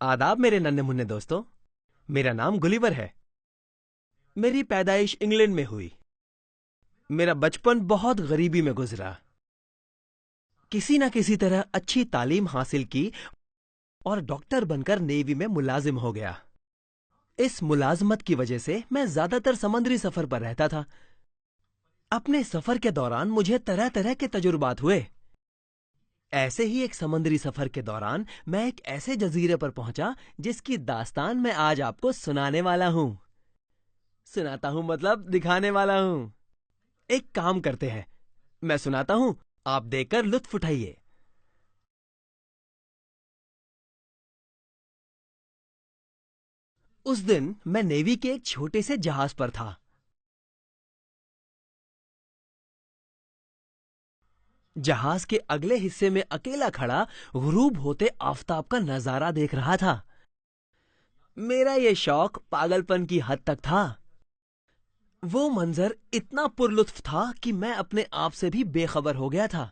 आदाब मेरे नन्हे मुन्ने दोस्तों। मेरा नाम गुलिवर है। मेरी पैदाइश इंग्लैंड में हुई। मेरा बचपन बहुत गरीबी में गुजरा। किसी न किसी तरह अच्छी तालीम हासिल की और डॉक्टर बनकर नेवी में मुलाजिम हो गया। इस मुलाजमत की वजह से मैं ज्यादातर समुद्री सफर पर रहता था। अपने सफर के दौरान मुझे तरह तरह के तजुर्बात हुए। ऐसे ही एक समुद्री सफर के दौरान मैं एक ऐसे जजीरे पर पहुंचा जिसकी दास्तान मैं आज आपको सुनाने वाला हूं। सुनाता हूं मतलब दिखाने वाला हूं। एक काम करते हैं, मैं सुनाता हूं, आप देखकर लुत्फ उठाइए। उस दिन मैं नेवी के एक छोटे से जहाज पर था। जहाज के अगले हिस्से में अकेला खड़ा गुरूब होते आफताब का नजारा देख रहा था। मेरा यह शौक पागलपन की हद तक था। वो मंजर इतना पुरलुत्फ था कि मैं अपने आप से भी बेखबर हो गया था।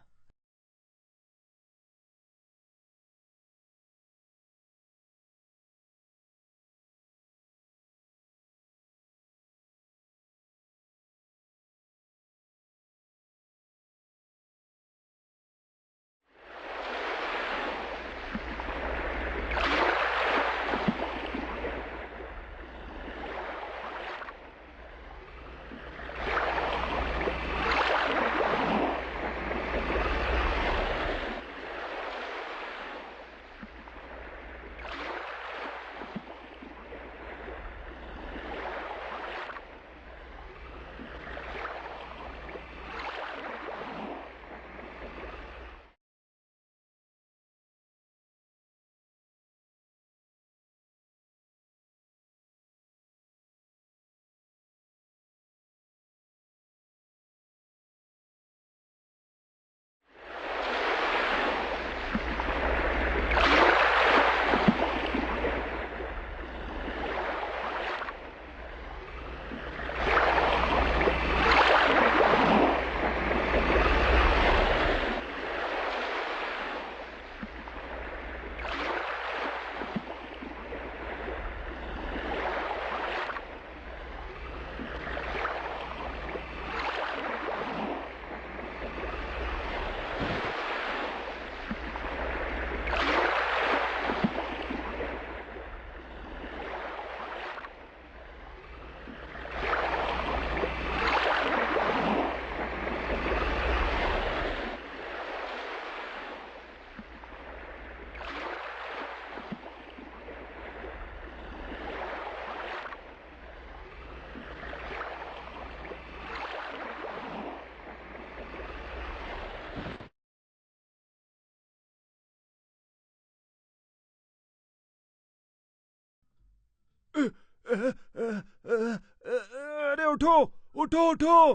अरे उठो, उठो उठो।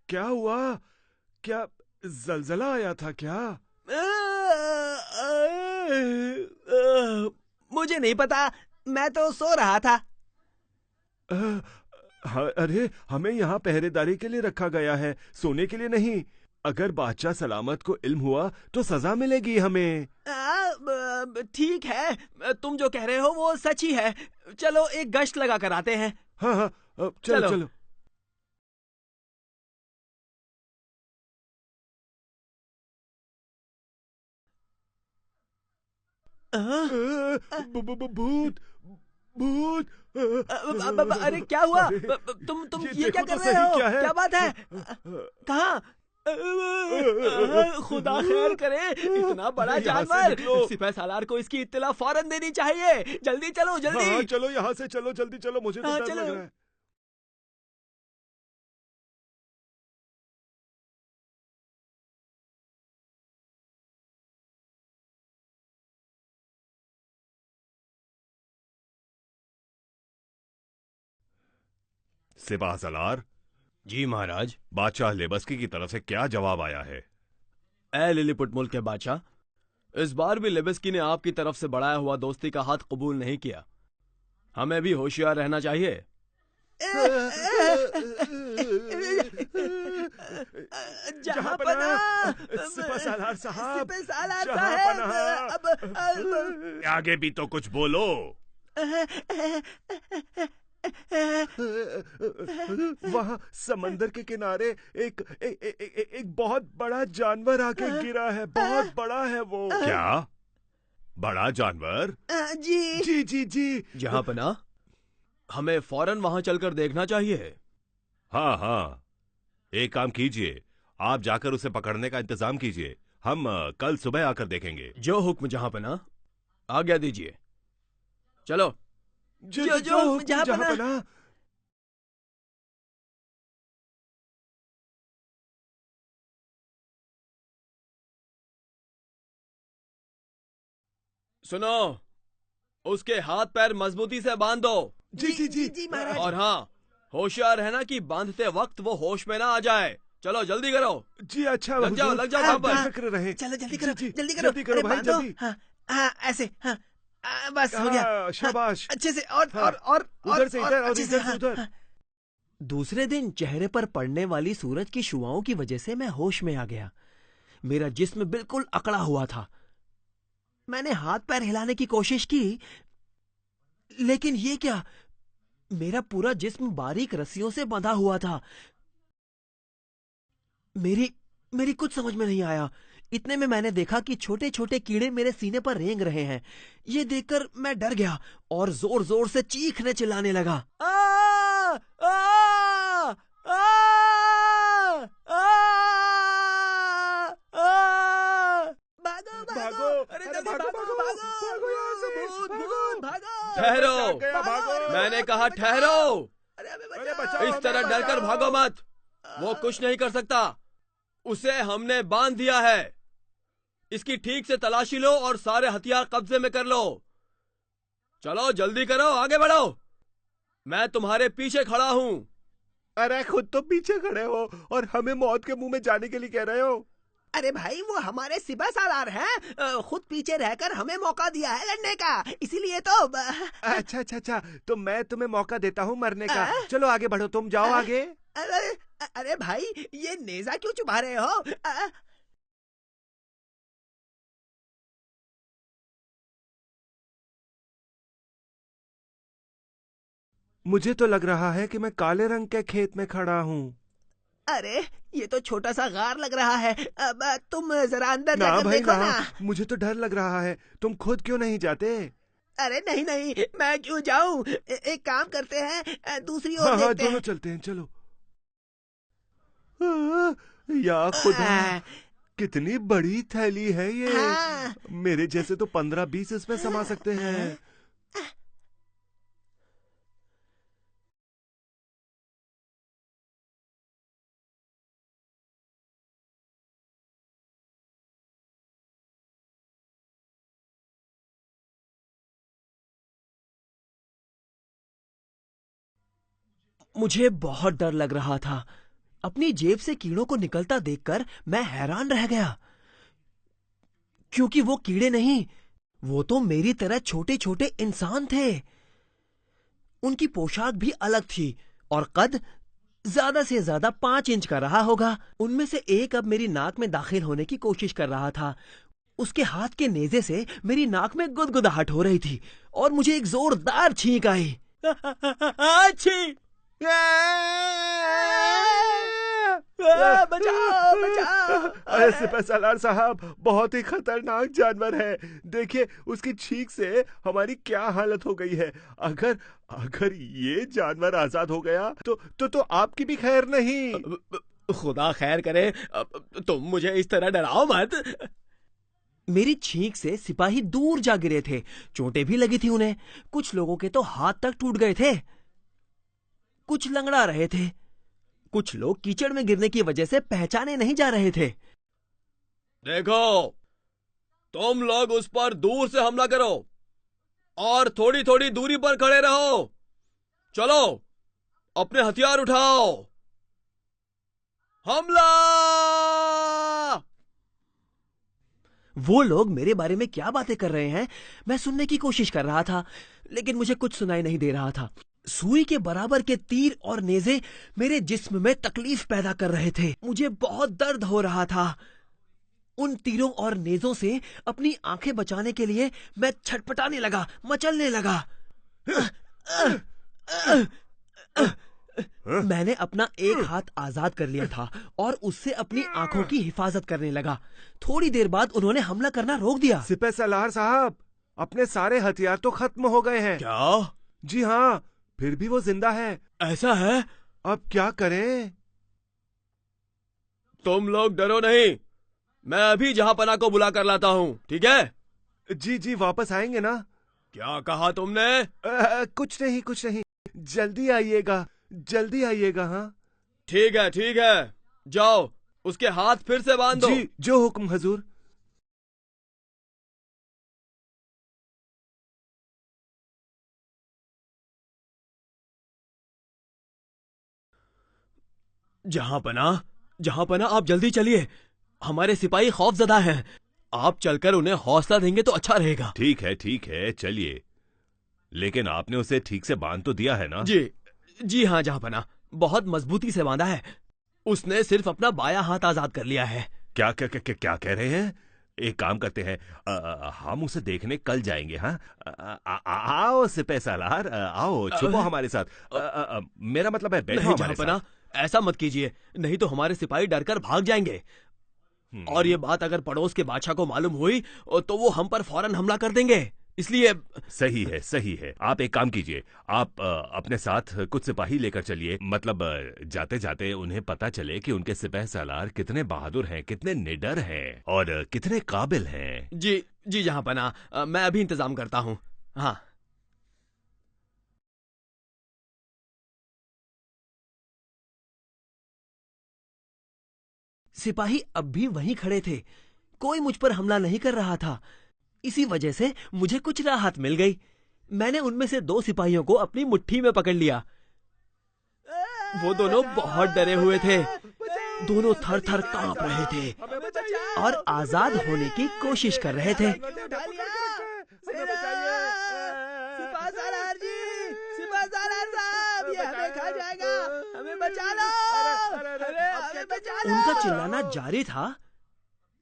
क्या हुआ? क्या जलजला आया था क्या? मुझे नहीं पता, मैं तो सो रहा था। अरे हमें यहाँ पहरेदारी के लिए रखा गया है, सोने के लिए नहीं। अगर बादशाह सलामत को इल्म हुआ तो सजा मिलेगी हमें। ठीक है, तुम जो कह रहे हो वो सच ही है। चलो एक गश्त लगा कर आते हैं। हाँ हाँ, चलो चलो। चलो। भूत, भूत। अरे क्या हुआ? अरे, तुम ये ये क्या देखो कर तो रहे सही, हो? क्या है? क्या बात है? कहाँ? खुदा खैर करे, इतना बड़ा यहाँ से जानवर। निकलो। सिपह सालार को इसकी इत्तला फौरन देनी चाहिए। जल्दी चलो, हाँ हाँ, जल्दी। चलो यहाँ से चलो, जल्दी चलो, मुझे तो हाँ, डर लग चलो। रहा है। सिपाह सलार, जी महाराज। बादशाह लेबस्की की तरफ से क्या जवाब आया है? ए लिलीपुट मुल्क के बादशाह, इस बार भी लेबस्की ने आपकी तरफ से बढ़ाया हुआ दोस्ती का हाथ कबूल नहीं किया। हमें भी होशियार रहना चाहिए। जहाँपनाह, सिपह सालार साहब, सिपह सालार जहाँपनाह। साहब, आगे भी तो कुछ बोलो। वहाँ समंदर के किनारे एक बहुत बड़ा जानवर आके गिरा है, बहुत बड़ा है वो। क्या बड़ा जानवर? जी जी जी जी। जहाँपनाह, हमें फौरन वहां चलकर देखना चाहिए। हाँ हाँ, एक काम कीजिए, आप जाकर उसे पकड़ने का इंतजाम कीजिए। हम कल सुबह आकर देखेंगे। जो हुक्म जहाँपनाह, आज्ञा दीजिए। चलो। जो हुक्म जहाँपनाह। सुनो, उसके हाथ पैर मजबूती से बांध दो। जी जी जी जी महाराज। और हाँ, होशियार रहना कि बांधते वक्त वो होश में ना आ जाए। चलो जल्दी करो। जी। अच्छा लग जाओ, हुजूर, लग जाओ आप वहाँ पर। बेफिक्र रहें। चलो जल्दी करो, जी, जी, जल्दी करो, जल्दी करो अरे भाई, बांधो। जल्दी। हाँ हाँ, ऐसे हाँ, बस हो गया। हाँ, शाबाश। अच्छे से और हाँ, और उधर से इधर और अच्छे इधर से हाँ, उधर। हाँ। दूसरे दिन चेहरे पर पड़ने वाली सूरज की शुआओं की वजह से मैं होश में आ गया। मेरा जिस्म बिल्कुल अकड़ा हुआ था। मैंने हाथ पैर हिलाने की कोशिश की, लेकिन ये क्या, मेरा पूरा जिस्म बारीक रस्सियों से बंधा हुआ था। मेरी कुछ समझ में नहीं आया। इतने में मैंने देखा कि छोटे छोटे कीड़े मेरे सीने पर रेंग रहे हैं। ये देखकर मैं डर गया और जोर जोर से चीखने चिल्लाने लगा। आ, आ, आ, आ, भागो भागो, अरे अरे जल्दी भागो, भागो, भागो, भागो यहाँ से, भूत, भागो। भूत, भागो। ठहरो, गया, भागो। मैंने कहा ठहरो। अरे बचाओ, इस तरह हमें डरकर बचाओ। भागो मत। वो कुछ नहीं कर सकता। उसे हमने बांध दिया है। इसकी ठीक से तलाशी लो और सारे हथियार कब्जे में कर लो। चलो जल्दी करो, आगे बढ़ो। मैं तुम्हारे पीछे खड़ा हूं। अरे खुद तो पीछे खड़े हो और हमें मौत के मुंह में जाने के लिए कह रहे हो। अरे भाई, वो हमारे सिपह सालार हैं, खुद पीछे रहकर हमें मौका दिया है लड़ने का, इसीलिए तो अच्छा अच्छा अच्छा, तो मैं तुम्हें मौका देता हूँ मरने का। चलो आगे बढ़ो, तुम जाओ आगे। अरे अरे भाई, ये नेजा क्यों चुभा रहे हो? मुझे तो लग रहा है कि मैं काले रंग के खेत में खड़ा हूँ। अरे ये तो छोटा सा गार लग रहा है। अब तुम जरा अंदर ना जाकर भाई देखो ना, ना। मुझे तो डर लग रहा है। तुम खुद क्यों नहीं जाते? अरे नहीं नहीं, मैं क्यों जाऊं? एक काम करते हैं, दूसरी ओर हाँ हाँ, देखते दोनों हैं। चलते हैं, चलो। या खुदा, कितनी बड़ी थैली है ये। हाँ। मेरे जैसे तो 15-20 इसमें समा सकते हैं। मुझे बहुत डर लग रहा था। अपनी जेब से कीड़ों को निकलता देखकर मैं हैरान रह गया, क्योंकि वो कीड़े नहीं, वो तो मेरी तरह छोटे छोटे इंसान थे। उनकी पोशाक भी अलग थी और कद ज्यादा से ज्यादा 5 इंच का रहा होगा। उनमें से एक अब मेरी नाक में दाखिल होने की कोशिश कर रहा था। उसके हाथ के नेजे से मेरी नाक में गुदगुदाहट हो रही थी और मुझे एक जोरदार छींक आई। छी! बचाओ बचाओ। अरे सिपह सालार साहब, बहुत ही खतरनाक जानवर है। देखिए उसकी छींक से हमारी क्या हालत हो गई है। अगर अगर ये जानवर आजाद हो गया तो आपकी भी खैर नहीं। खुदा खैर करे, तुम मुझे इस तरह डराओ मत। मेरी छींक से सिपाही दूर जा गिरे थे। चोटें भी लगी थी उन्हें। कुछ लोगों के तो हाथ तक टूट गए थे। कुछ लंगड़ा रहे थे। कुछ लोग कीचड़ में गिरने की वजह से पहचाने नहीं जा रहे थे। देखो, तुम लोग उस पर दूर से हमला करो और थोड़ी थोड़ी दूरी पर खड़े रहो। चलो, अपने हथियार उठाओ। हमला! वो लोग मेरे बारे में क्या बातें कर रहे हैं, मैं सुनने की कोशिश कर रहा था, लेकिन मुझे कुछ सुनाई नहीं दे रहा था। सुई के बराबर के तीर और नेज़े मेरे जिस्म में तकलीफ पैदा कर रहे थे। मुझे बहुत दर्द हो रहा था। उन तीरों और नेज़ों से अपनी आंखें बचाने के लिए मैं छटपटाने लगा, मचलने लगा। मैंने अपना एक हाथ आजाद कर लिया था और उससे अपनी आंखों की हिफाजत करने लगा। थोड़ी देर बाद उन्होंने हमला करना रोक दिया। सिपह सलार साहब, अपने सारे हथियार तो खत्म हो गए हैं। क्या? जी हाँ, फिर भी वो जिंदा है। ऐसा है? अब क्या करें? तुम लोग डरो नहीं, मैं अभी जहांपना को बुला कर लाता हूँ, ठीक है? जी जी, वापस आएंगे ना? क्या कहा तुमने? कुछ नहीं कुछ नहीं, जल्दी आइएगा, जल्दी आइएगा। हाँ ठीक है, जाओ उसके हाथ फिर से बांध दो। जी, जो हुक्म हजूर। जहांपना आप जल्दी चलिए, हमारे सिपाही खौफजदा हैं। आप चलकर उन्हें हौसला देंगे तो अच्छा रहेगा। ठीक है, चलिए। लेकिन आपने उसे ठीक से बांध तो दिया है ना? जी हाँ जहांपना, बहुत मजबूती से बांधा है। उसने सिर्फ अपना बायां हाथ आजाद कर लिया है। क्या क्या क्या, क्या, क्या कह रहे हैं? एक काम करते हैं, हम उसे देखने कल जाएंगे। हाँ, आओ सिपह सालार, आओ छुपो हमारे साथ। मेरा मतलब है बैठो नहीं हमारे जहांपना, साथ। ऐसा मत कीजिए, नहीं तो हमारे सिपाही डरकर भाग जाएंगे। और ये बात अगर पड़ोस के बादशाह को मालूम हुई तो वो हम पर फौरन हमला कर देंगे, इसलिए। सही है। आप एक काम कीजिए, आप अपने साथ कुछ सिपाही लेकर चलिए। मतलब जाते जाते उन्हें पता चले कि उनके सिपह सालार कितने बहादुर हैं, कितने निडर हैं और कितने काबिल हैं। जी जहांपना, मैं अभी इंतजाम करता हूँ। हाँ। सिपाही अब भी वहीं खड़े थे, कोई मुझ पर हमला नहीं कर रहा था। इसी वजह से मुझे कुछ राहत मिल गई। मैंने उनमें से 2 सिपाहियों को अपनी मुट्ठी में पकड़ लिया। वो दोनों बहुत डरे हुए थे, दोनों थर थर कांप रहे थे और आजाद होने की कोशिश कर रहे थे। उनका चिल्लाना जारी था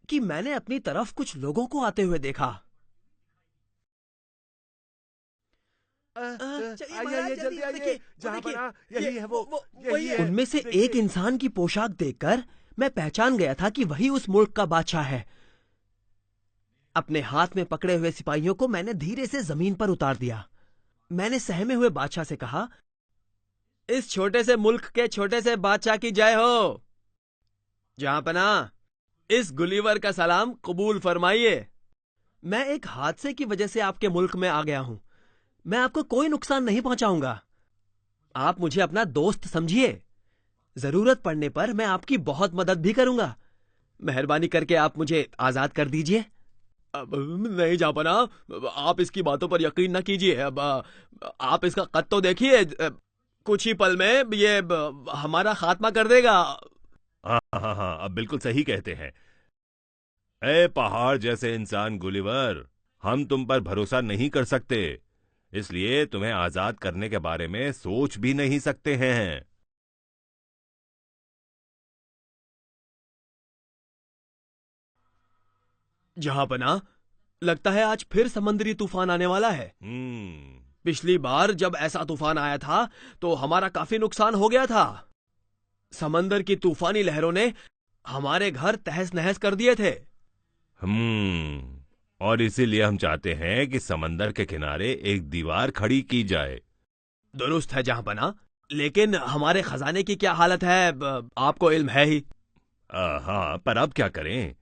कि मैंने अपनी तरफ कुछ लोगों को आते हुए देखा। आइए जल्दी आइए, जहांपना यही है वो, यही है। उनमें से एक इंसान की पोशाक देखकर मैं पहचान गया था कि वही उस मुल्क का बादशाह है। अपने हाथ में पकड़े हुए सिपाहियों को मैंने धीरे से जमीन पर उतार दिया। मैंने सहमे हुए बादशाह से कहा, इस छोटे से मुल्क के छोटे से बादशाह की जय हो। जहांपना, इस गुलीवर का सलाम कबूल फरमाइए। मैं एक हादसे की वजह से आपके मुल्क में आ गया हूं। मैं आपको कोई नुकसान नहीं पहुंचाऊंगा। आप मुझे अपना दोस्त समझिए। जरूरत पड़ने पर मैं आपकी बहुत मदद भी करूंगा। मेहरबानी करके आप मुझे आजाद कर दीजिए। अब नहीं जहांपना, आप इसकी बातों पर यकीन न कीजिए। अब आप इसका कद तो देखिए, कुछ ही पल में ये हमारा खात्मा कर देगा। हाँ, अब बिल्कुल सही कहते हैं। ए पहाड़ जैसे इंसान गुलिवर, हम तुम पर भरोसा नहीं कर सकते, इसलिए तुम्हें आजाद करने के बारे में सोच भी नहीं सकते हैं। जहांपना, लगता है आज फिर समुद्री तूफान आने वाला है। पिछली बार जब ऐसा तूफान आया था तो हमारा काफी नुकसान हो गया था। समंदर की तूफानी लहरों ने हमारे घर तहस नहस कर दिए थे। और इसीलिए हम चाहते हैं कि समंदर के किनारे एक दीवार खड़ी की जाए। दुरुस्त है जहांपना, लेकिन हमारे खजाने की क्या हालत है आपको इल्म है ही। हाँ, पर अब क्या करें,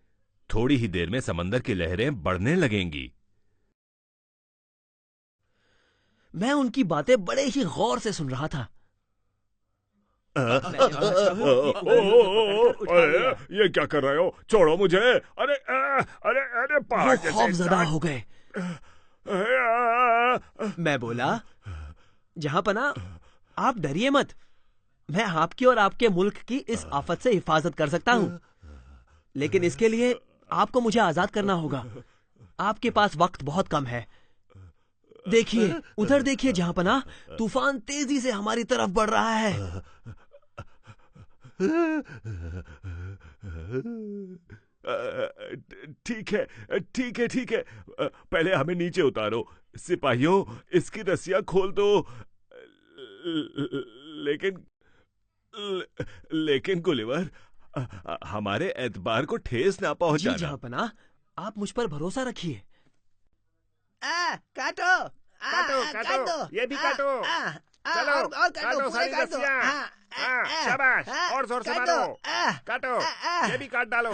थोड़ी ही देर में समंदर की लहरें बढ़ने लगेंगी। मैं उनकी बातें बड़े ही गौर से सुन रहा था। ये क्या कर रहे हो? छोड़ो मुझे। अरे अरे अरे, पहाड़ जैसे खौफजदा इंसान। हो गए। मैं बोला, जहांपना, आप डरिए मत। मैं आपकी और आपके मुल्क की इस आफत से हिफाजत कर सकता हूं, लेकिन इसके लिए आपको मुझे आजाद करना होगा। आपके पास वक्त बहुत कम है। देखिए, उधर देखिए जहांपना, तूफान तेजी से हमारी तरफ बढ़ रहा है। ठीक है, ठीक है, ठीक है। पहले हमें नीचे उतारो। सिपाहियों, इसकी रस्सियां खोल दो। लेकिन लेकिन गुलिवर, हमारे एतबार को ठेस ना जी पहुंचाना। जहांपना, आप मुझ पर भरोसा रखिए। काटो काटो, काटो, ये भी काटो। चलो, और काटो, काटो पूरे सारी काटो। रस्सियां। शाबाश, और जोर से मारो। काटो, ये भी काट डालो।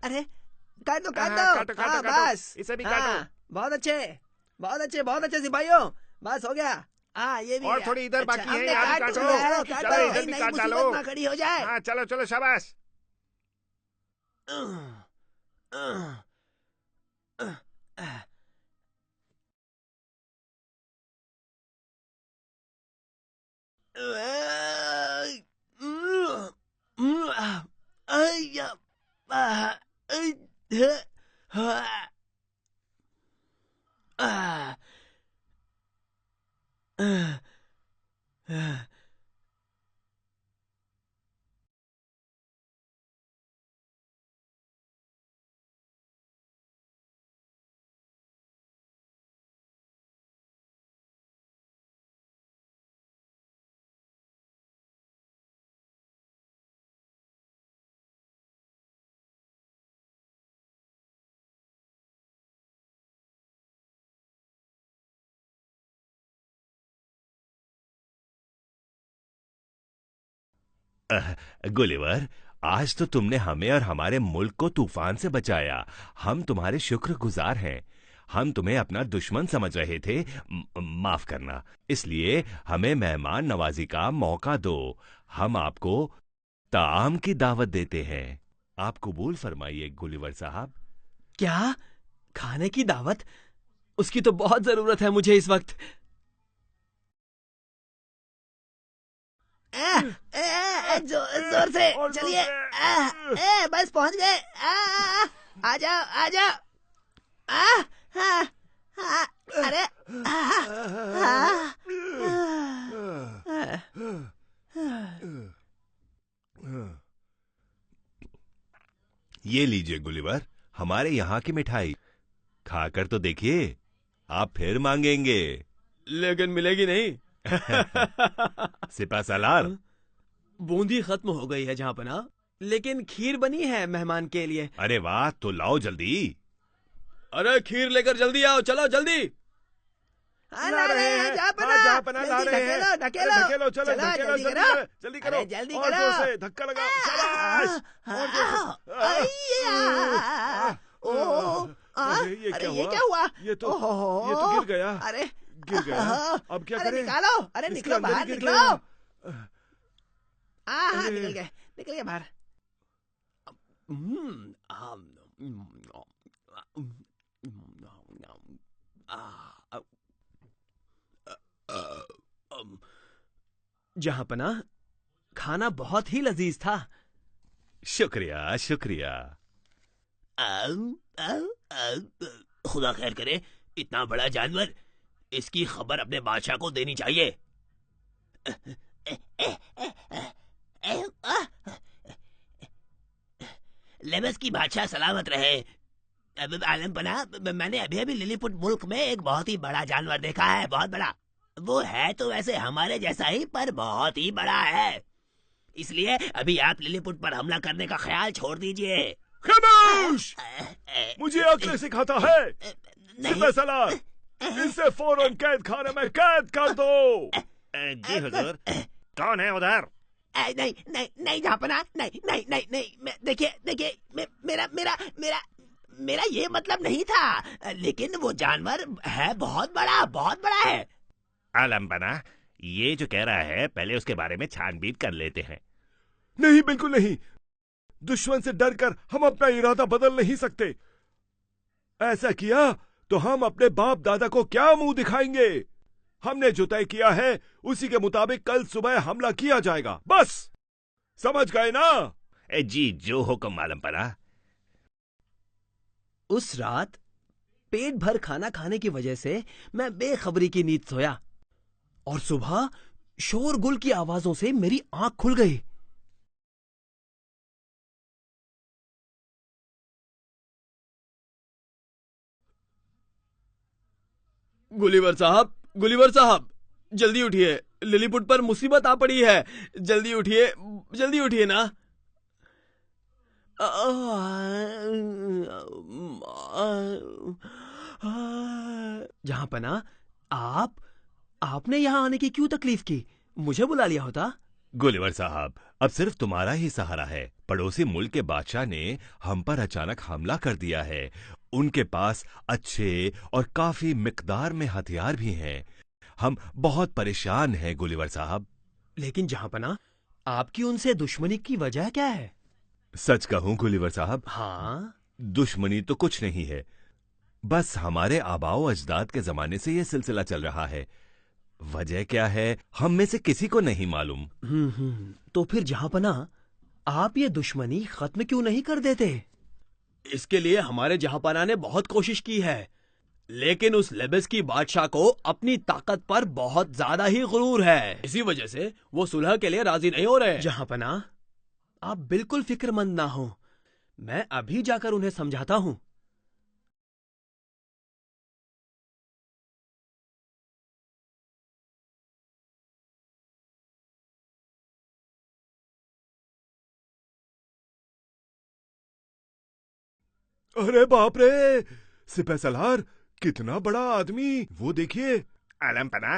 अरे काटो काटो, काटो, बस, इसे भी काटो। बहुत अच्छे, बहुत अच्छे, बहुत अच्छे सिपाहियों, बस हो गया। ये भी और थोड़ी इधर बाकी है, हमने यहाँ भी काट काटो। दिया है, चलो, इधर भी नई काट डालो। मुसीबत ना खड़ी हो जाए। हाँ, चलो चलो, शाबाश। गुलिवर, आज तो तुमने हमें और हमारे मुल्क को तूफान से बचाया। हम तुम्हारे शुक्रगुजार हैं। हम तुम्हें अपना दुश्मन समझ रहे थे, माफ करना। इसलिए हमें मेहमान नवाजी का मौका दो। हम आपको ताम की दावत देते हैं। आप कबूल फरमाइए गुलिवर साहब। क्या? खाने की दावत? उसकी तो बहुत जरूरत है मुझे इस वक्त। जोर से चलिए। बस पहुंच गए। आ जाओ, आ जाओ। अरे ये लीजिए गुलिवर, हमारे यहाँ की मिठाई। खाकर तो देखिए, आप फिर मांगेंगे। लेकिन मिलेगी नहीं। सिपा सालार, बूंदी खत्म हो गई है जहांपना, लेकिन खीर बनी है मेहमान के लिए। अरे वाह, तो लाओ जल्दी। अरे खीर लेकर जल्दी आओ, चलो जल्दी। ला रहे हैं, जहांपना ला रहे हैं। ढकेलो, चलो, ढकेलो, जल्दी करो। जल्दी और करो। जोर से धक्का लगाओ। शाबाश। और जोर से। अरे ये क्या हुआ? ये तो गिर गया। अरे गिर गया। अब क्या करें? निकालो, अरे इसके निकलो अंदर ही बाहर, गिर निकलो। गया। हाँ, अरे। निकल गए बाहर। जहांपना, खाना बहुत ही लजीज था। शुक्रिया, शुक्रिया। खुदा खैर करे, इतना बड़ा जानवर, इसकी खबर अपने बादशाह को देनी चाहिए। लेबस की बादशाह सलामत रहे। आलम पना, मैंने अभी अभी लिलीपुट मुल्क में एक बहुत ही बड़ा जानवर देखा है, बहुत बड़ा। वो है तो वैसे हमारे जैसा ही, पर बहुत ही बड़ा है। इसलिए अभी आप लिलीपुट पर हमला करने का ख्याल छोड़ दीजिए। खामोश! मुझे अक्ल सिखाता है। सिपा सालार, इसे फौरन कैद खाने में कैद कर दो। जी हुजूर। कौन है उधर? नहीं नहीं नहीं जहांपना, नहीं नहीं नहीं नहीं। देखिए, मेरा ये मतलब नहीं था, लेकिन वो जानवर है बहुत बड़ा है। आलमपना, ये जो कह रहा है, पहले उसके बारे में छानबीन कर लेते हैं। नहीं, बिल्कुल नहीं। दुश्मन से डरकर हम अपना इरादा बदल नहीं सकते। ऐसा किया तो हम अपने बाप दादा को क्या मुंह दिखाएंगे? हमने जो तय किया है उसी के मुताबिक कल सुबह हमला किया जाएगा। बस समझ गए ना? जी, जो हुक्म आलमपना। उस रात पेट भर खाना खाने की वजह से मैं बेखबरी की नींद सोया और सुबह शोरगुल की आवाजों से मेरी आंख खुल गई। गुलिवर साहब, जल्दी उठिए, लिलीपुट पर मुसीबत आ पड़ी है। जल्दी उठिए ना। जहां पना, आपने यहां आने की क्यों तकलीफ की? मुझे बुला लिया होता। गुलिवर साहब, अब सिर्फ तुम्हारा ही सहारा है। पड़ोसी मुल्क के बादशाह ने हम पर अचानक हमला कर दिया है। उनके पास अच्छे और काफी मिकदार में हथियार भी हैं। हम बहुत परेशान हैं गुलिवर साहब। लेकिन जहांपना, आपकी उनसे दुश्मनी की वजह क्या है? सच कहूं गुलिवर साहब, हाँ, दुश्मनी तो कुछ नहीं है। बस हमारे आबाओ अजदाद के जमाने से यह सिलसिला चल रहा है। वजह क्या है, हम में से किसी को नहीं मालूम। तो फिर जहांपना, आप ये दुश्मनी खत्म क्यों नहीं कर देते? इसके लिए हमारे जहांपना ने बहुत कोशिश की है, लेकिन उस लेबिस की बादशाह को अपनी ताकत पर बहुत ज्यादा ही गुरूर है। इसी वजह से वो सुलह के लिए राजी नहीं हो रहे। जहांपना, आप बिल्कुल फिक्रमंद ना हो, मैं अभी जाकर उन्हें समझाता हूं। अरे बाप रे, सिपह सलार, कितना बड़ा आदमी, वो देखिए। आलम पना,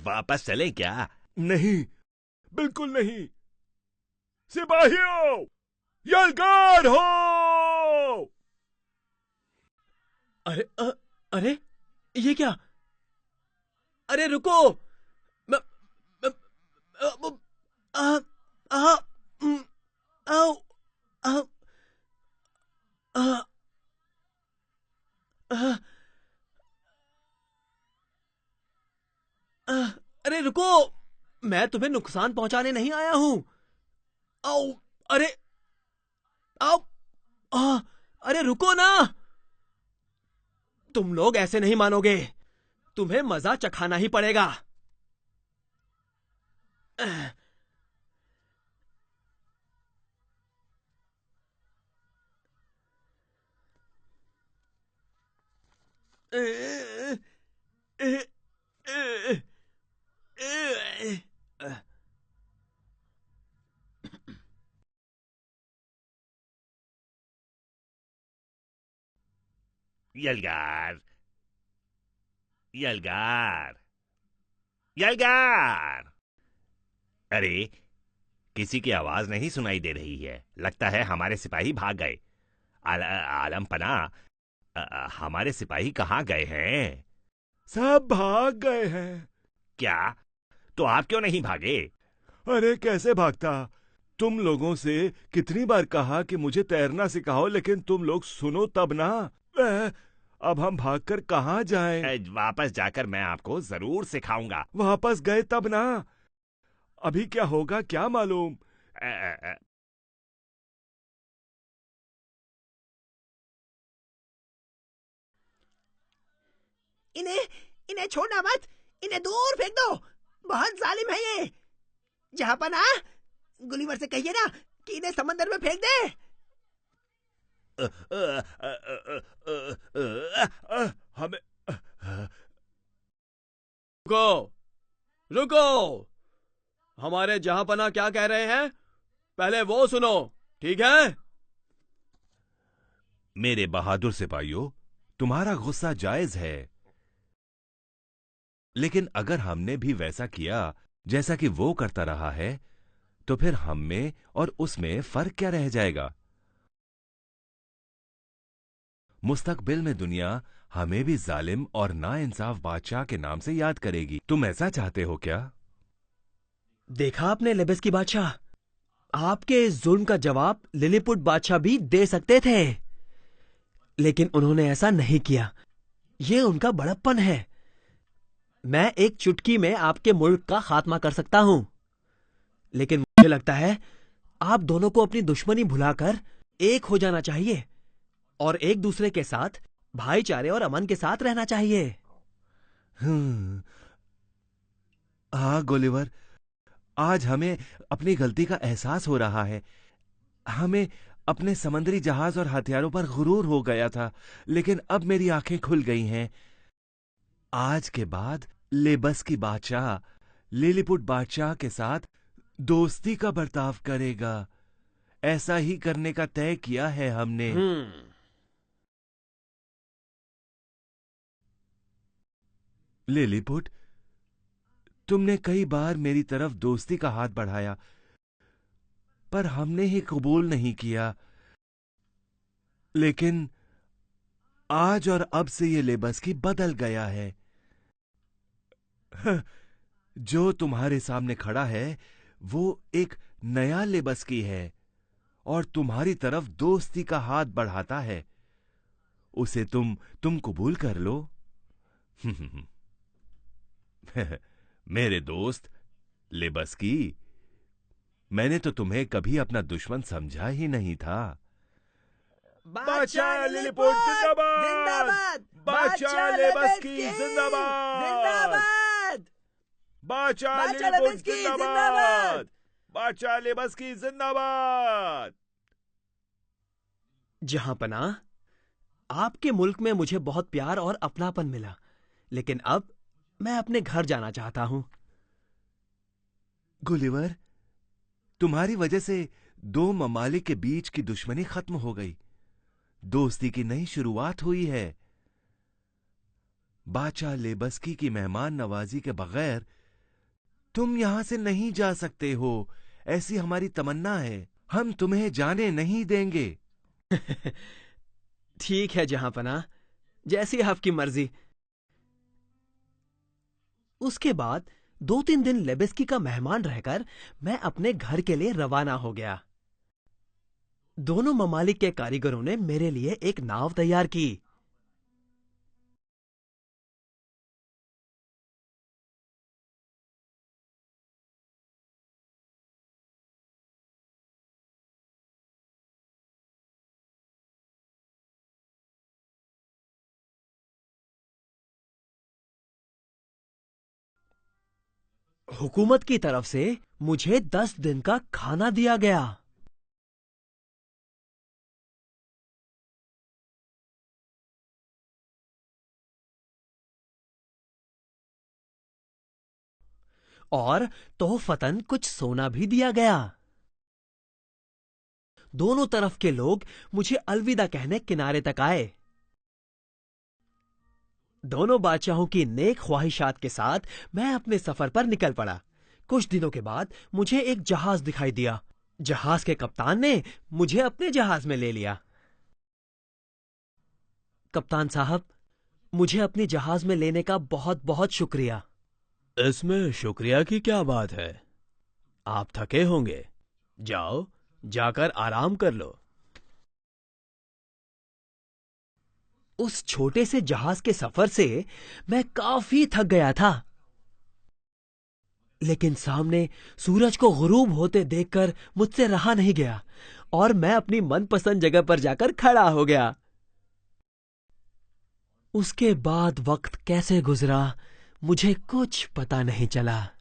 वापस चले क्या? नहीं, बिल्कुल नहीं। सिपाहियों, यलगार हो! अरे, ये क्या? अरे रुको! मैं, मैं, आ, आ, आओ, आ, आ, आ, अरे रुको! मैं तुम्हें नुकसान पहुंचाने नहीं आया हूं। आओ! अरे, आओ! अरे रुको ना! तुम लोग ऐसे नहीं मानोगे। तुम्हें मजा चखाना ही पड़ेगा। यलगार, यलगार, यलगार। अरे, किसी की आवाज नहीं सुनाई दे रही है। लगता है हमारे सिपाही भाग गए। आलम पना, हमारे सिपाही कहाँ गए हैं? सब भाग गए हैं। क्या? तो आप क्यों नहीं भागे? अरे कैसे भागता? तुम लोगों से कितनी बार कहा कि मुझे तैरना सिखाओ, लेकिन तुम लोग सुनो तब ना। अब हम भागकर कहाँ जाएं? वापस जाकर मैं आपको जरूर सिखाऊंगा। वापस गए तब ना। अभी क्या होगा क्या मालूम। इन्हें छोड़ना मत, इन्हें दूर फेंक दो। बहुत जालिम है ये। जहांपना, गुलिवर से कहिए ना कि इन्हें समंदर में फेंक दे। हमें रुको! हमारे जहांपना क्या कह रहे हैं, पहले वो सुनो, ठीक है? मेरे बहादुर सिपाहियों, तुम्हारा गुस्सा जायज है, लेकिन अगर हमने भी वैसा किया जैसा कि वो करता रहा है, तो फिर हम में और उसमें फर्क क्या रह जाएगा? मुस्तकबिल में दुनिया हमें भी जालिम और नाइंसाफ बादशाह के नाम से याद करेगी। तुम ऐसा चाहते हो क्या? देखा आपने लेबिस की बादशाह, आपके इस जुल्म का जवाब लिलीपुट बादशाह भी दे सकते थे, लेकिन उन्होंने ऐसा नहीं किया। ये उनका बड़प्पन है। मैं एक चुटकी में आपके मुल्क का खात्मा कर सकता हूं, लेकिन मुझे लगता है आप दोनों को अपनी दुश्मनी भुलाकर एक हो जाना चाहिए। और एक दूसरे के साथ भाईचारे और अमन के साथ रहना चाहिए। हाँ गुलिवर, आज हमें अपनी गलती का एहसास हो रहा है। हमें अपने समुद्री जहाज और हथियारों पर गुरूर हो गया था, लेकिन अब मेरी आंखें खुल गई हैं। आज के बाद लेबस की बादशाह लिलीपुट बादशाह के साथ दोस्ती का बर्ताव करेगा। ऐसा ही करने का तय किया है हमने। लिलीपुट, तुमने कई बार मेरी तरफ दोस्ती का हाथ बढ़ाया, पर हमने ही कबूल नहीं किया। लेकिन आज और अब से ये लेबस्की बदल गया है। जो तुम्हारे सामने खड़ा है वो एक नया लेबस्की है और तुम्हारी तरफ दोस्ती का हाथ बढ़ाता है। उसे तुम कबूल कर लो। मेरे दोस्त लेबस्की, मैंने तो तुम्हें कभी अपना दुश्मन समझा ही नहीं था। बादशाह लिलीपुट जिंदाबाद! बादशाह लेबस्की जिंदाबाद! बादशाह लिलीपुट जिंदाबाद! बादशाह लेबस्की जिंदाबाद! जहांपनाह, आपके मुल्क में मुझे बहुत प्यार और अपनापन मिला, लेकिन अब मैं अपने घर जाना चाहता हूं। गुलिवर, तुम्हारी वजह से दो ममालिक के बीच की दुश्मनी खत्म हो गई। दोस्ती की नई शुरुआत हुई है। बादशाह लेबस्की की मेहमान नवाजी के बगैर तुम यहां से नहीं जा सकते हो, ऐसी हमारी तमन्ना है। हम तुम्हें जाने नहीं देंगे। ठीक है जहांपनाह, जैसी आपकी मर्जी। उसके बाद 2-3 दिन लेबस्की का मेहमान रहकर मैं अपने घर के लिए रवाना हो गया। दोनों ममालिक के कारीगरों ने मेरे लिए एक नाव तैयार की। हुकूमत की तरफ से मुझे 10 दिन का खाना दिया गया। और तोहफतन कुछ सोना भी दिया गया। दोनों तरफ के लोग मुझे अलविदा कहने किनारे तक आए। दोनों बादशाहों की नेक ख्वाहिशात के साथ मैं अपने सफर पर निकल पड़ा। कुछ दिनों के बाद मुझे एक जहाज दिखाई दिया। जहाज के कप्तान ने मुझे अपने जहाज में ले लिया। कप्तान साहब, मुझे अपने जहाज में लेने का बहुत बहुत शुक्रिया। इसमें शुक्रिया की क्या बात है? आप थके होंगे, जाओ जाकर आराम कर लो। उस छोटे से जहाज के सफर से मैं काफी थक गया था, लेकिन सामने सूरज को गुरूब होते देखकर मुझसे रहा नहीं गया और मैं अपनी मनपसंद जगह पर जाकर खड़ा हो गया। उसके बाद वक्त कैसे गुजरा मुझे कुछ पता नहीं चला।